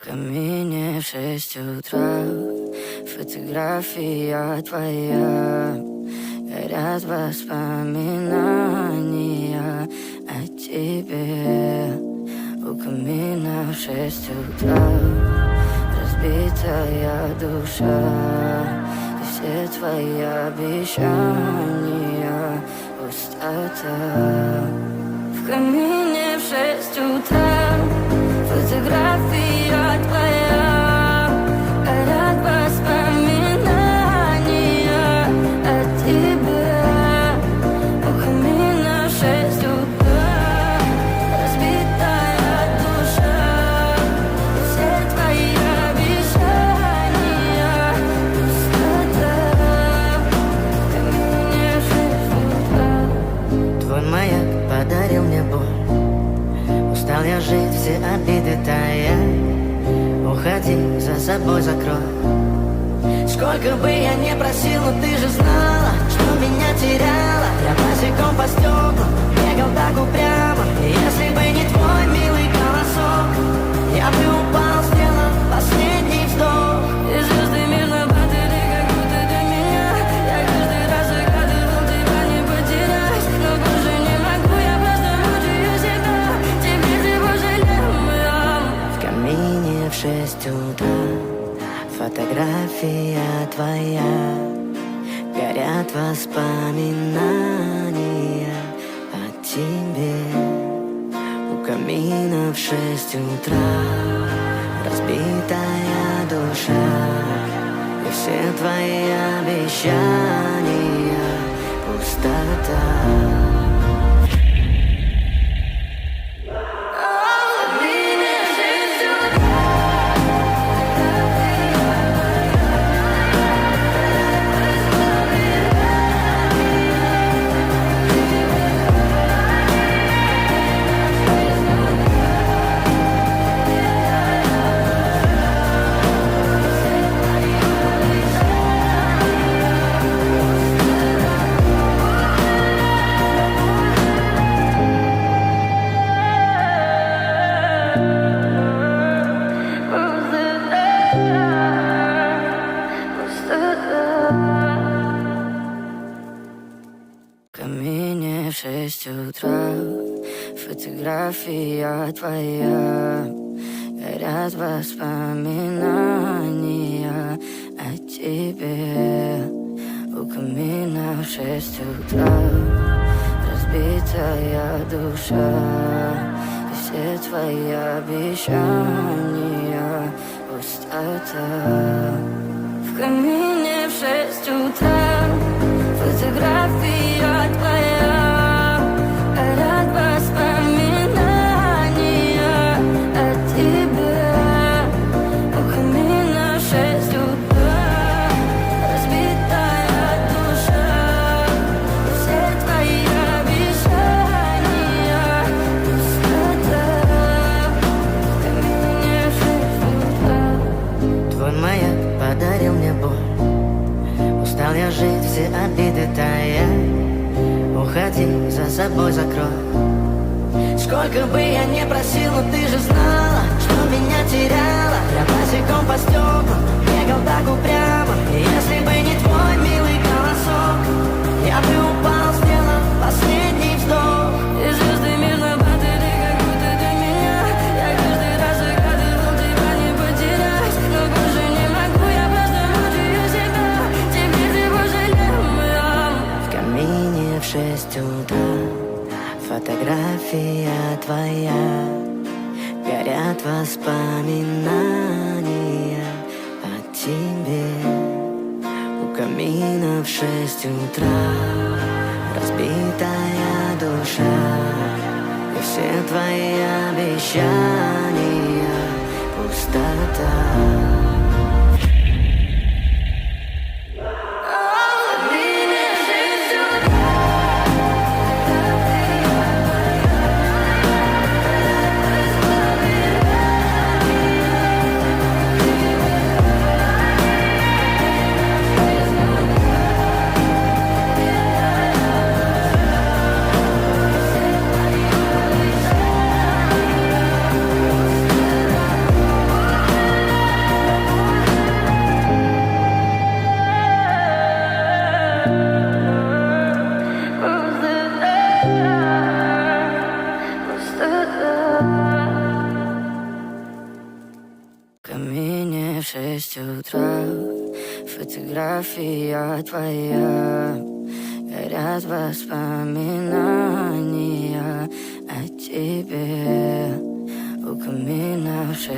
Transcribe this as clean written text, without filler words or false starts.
камине в 6 утра. Фотография твоя. Горят воспоминания о тебе. У камина в 6 утра. Разбитая душа. И все твои обещания. Пустота. В камине в 6 утра. Фотография твоя. Горят воспоминания о тебе. У камина в 6 утра. Разбитая душа. И все твои обещания. Пустота. В камине в 6 утра. Твой маяк подарил мне боль. Устал я жить, все обиды тая. Уходи, за собой закрой. Сколько бы я не просил, но ты же знала, что меня теряла. Я босиком по стеклам бегал так упрямо. И если бы не твой милый голосок, я бы упал, сделав последний вздох. И звезды мирно падали, как будто до меня. Я каждый раз загадывал тебя не потерять. Но больше не могу, я просто мучаю себя. Теперь ты пожалел меня. В камине в 6 утра. Фотография твоя. Горят воспоминания о тебе. У камина в 6 утра. Разбитая душа. И все твои обещания. Пустота. В камине в 6 утра. Фотография твоя. Горят воспоминания о тебе. У камина в 6 утра. Разбитая душа. И все твои обещания. Пустота. В камине в 6 утра. Фотография твоя. Горят воспоминания о тебе. У камина в 6 утра. Разбитая душа. И все твои обещания. Пустота. В камине в 6 утра. Твой маяк подарил мне боль. Устал я жить, все обиды тая. Уходи, за собой закрой. Сколько бы я не просил, но ты же знала, что меня теряла. Я босиком по стеклам бегал так упрямо. И если бы не твой милый голосок, я бы упал, сделав последний вздох. И звезды мирно падали, как будто до меня. Я каждый раз загадывал тебя не потерять. Но больше не могу, я просто мучаю себя. Теперь ты пожалел меня. В камине в 6 утра. Фотография твоя. Горят воспоминания о тебе. У камина в 6 утра. Разбитая душа. И все твои обещания. Пустота. 6 утра. Фотография твоя, горят воспоминания о тебе у камина в 6.